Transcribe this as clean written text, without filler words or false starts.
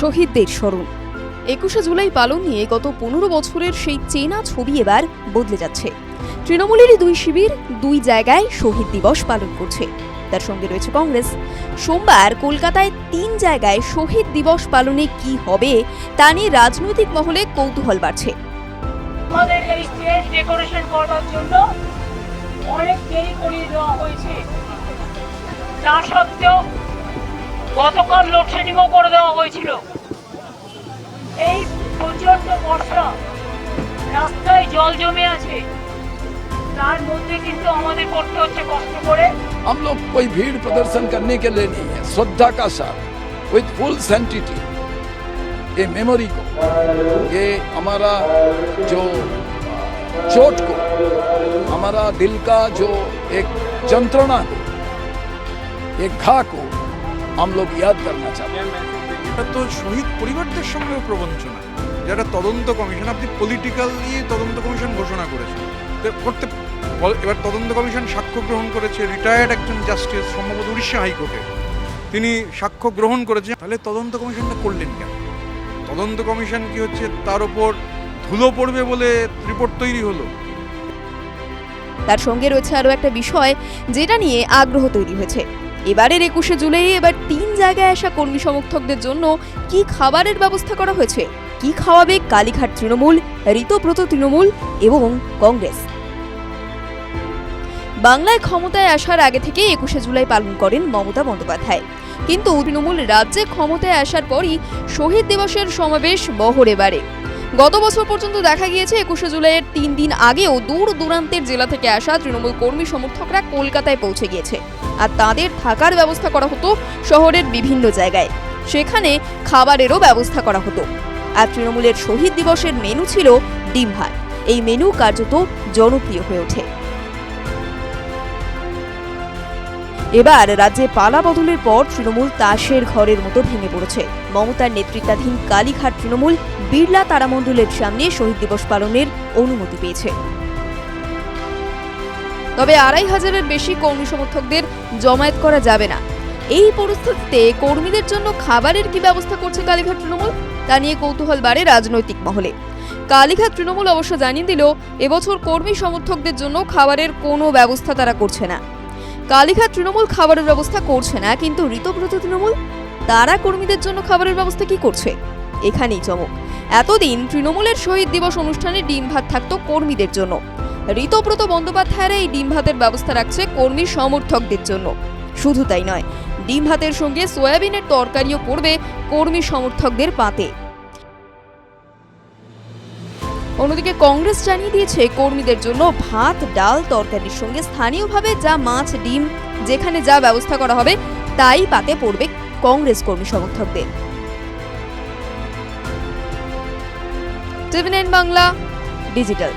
শহীদদের স্মরণ। ২১শে জুলাই পালন নিয়ে গত ১৫ বছরের সেই চেনা ছবি এবার বদলে যাচ্ছে। তৃণমূলেরই দুই শিবির দুই জায়গায় শহীদ দিবস পালন করছে। তার সঙ্গে রয়েছে কংগ্রেস। সোমবার কলকাতায় ৩ জায়গায় শহীদ দিবস পালনে কি হবে তা নিয়ে রাজনৈতিক মহলে কৌতূহল বাড়ছে। আমাদের এই স্টেজ ডেকোরেশন করার জন্য অনেক দেরি করিয়ে দেওয়া হয়েছে। তা সত্ত্বেও গতকাল লোডশেডিংও করে দেওয়া হয়েছিল। এই প্রচন্ড বর্ষা, রাস্তায় জল জমে আছে, তার মধ্যে কিন্তু আমাদের করতে হচ্ছে কষ্ট করে। हम लोग कोई भीड़ प्रदर्शन करने के लिए नहीं है, श्रद्धा का साथ विद फुल सैंक्टिटी ये मेमोरी को, ये हमारा जो चोट को, हमारा दिल का जो एक जंत्रणा को, एक घा को हम लोग याद करना चाहते हैं। তো শহীদ পরিবারদের সঙ্গে প্রবঞ্চনা, যারা তদন্ত কমিশন, আপনি পলিটিক্যালি তদন্ত কমিশন ঘোষণা করেছেন, করতে এবার তদন্ত কমিশন সাক্ষ্য গ্রহণ করেছে। রিটায়ার্ড একজন জাস্টিস, সম্ভবত উড়িষ্যা হাইকোর্টে, তিনি সাক্ষ্য গ্রহণ করেছেন। তাহলে তদন্ত কমিশনটা করলেন কেন? তদন্ত কমিশন কি হচ্ছে তার উপর ধুলো পড়বে বলে রিপোর্ট তৈরি হলো? তার সঙ্গে রয়েছে আরও একটা বিষয় যেটা নিয়ে আগ্রহ তৈরি হয়েছে। এবারের ২১শে জুলাই এবার ৩ জায়গায় আসা কর্মী সমর্থকদের জন্য কি খাবারের ব্যবস্থা করা হয়েছে, কি খাওয়াবে কালীঘাট তৃণমূল, ঋতব্রত তৃণমূল এবং কংগ্রেস। বাংলায় ক্ষমতায় আসার আগে থেকে ২১শে জুলাই পালন করেন মমতা বন্দ্যোপাধ্যায়, কিন্তু তৃণমূল রাজ্যে ক্ষমতায় আসার পরই শহীদ দিবসের সমাবেশ বহরে বাড়ে। গত বছর পর্যন্ত দেখা গিয়েছে ২১শে জুলাইয়ের ৩ দিন আগেও দূর দূরান্তের জেলা থেকে আসা তৃণমূল কর্মী সমর্থকরা কলকাতায় পৌঁছে গিয়েছে, আর তাদের থাকার ব্যবস্থা করা হতো শহরের বিভিন্ন জায়গায়। সেখানে খাবারেরও ব্যবস্থা করা হতো। আর তৃণমূলের শহীদ দিবসের মেনু ছিল ডিম ভাত। এই মেনু কার্যত জনপ্রিয় হয়ে ওঠে। এবার রাজ্যে পালা বদলের পর তৃণমূল তাসের ঘরের মতো ভেঙে পড়েছে। মমতার নেতৃত্বাধীন কালীঘাট তৃণমূল বিড়লা তারামণ্ডলের সামনে শহীদ দিবস পালনের অনুমতি পেয়েছে। তবে ২৫০০-এর বেশি কর্মী সমর্থকদের জমায়েত করা যাবে না। এই পরিস্থিতিতে কর্মীদের জন্য খাবারের কি ব্যবস্থা করছে কালীঘাট তৃণমূল তা নিয়ে কৌতূহল বাড়ে রাজনৈতিক মহলে। কালীঘাট তৃণমূল অবশ্য জানিয়ে দিল এবছর কর্মী সমর্থকদের জন্য খাবারের কোনো ব্যবস্থা তারা করছে না। কালীঘাট তৃণমূল খাবারের ব্যবস্থা করছে না, কিন্তু ঋতব্রত তৃণমূল তারা কর্মীদের জন্য খাবারের ব্যবস্থা কি করছে? এখানেই চমক। এতদিন তৃণমূলের শহীদ দিবস অনুষ্ঠানে ডিম ভাত থাকতো কর্মীদের জন্য। ঋতব্রত বন্দ্যোপাধ্যায়রা এই ডিম ভাতের ব্যবস্থা রাখছে কর্মী সমর্থকদের জন্য। শুধু তাই নয়, ডিম ভাতের সঙ্গে সয়াবিনের তরকারিও পড়বে কর্মী সমর্থকদের পাতে। অন্যদিকে কংগ্রেস জানিয়ে দিয়েছে কর্মীদের জন্য ভাত, ডাল, তরকারির সঙ্গে স্থানীয়ভাবে যা মাছ, ডিম, যেখানে যা ব্যবস্থা করা হবে তাই পাতে পড়বে কংগ্রেস কর্মী সমর্থকদের। টিভি9 বাংলা ডিজিটাল।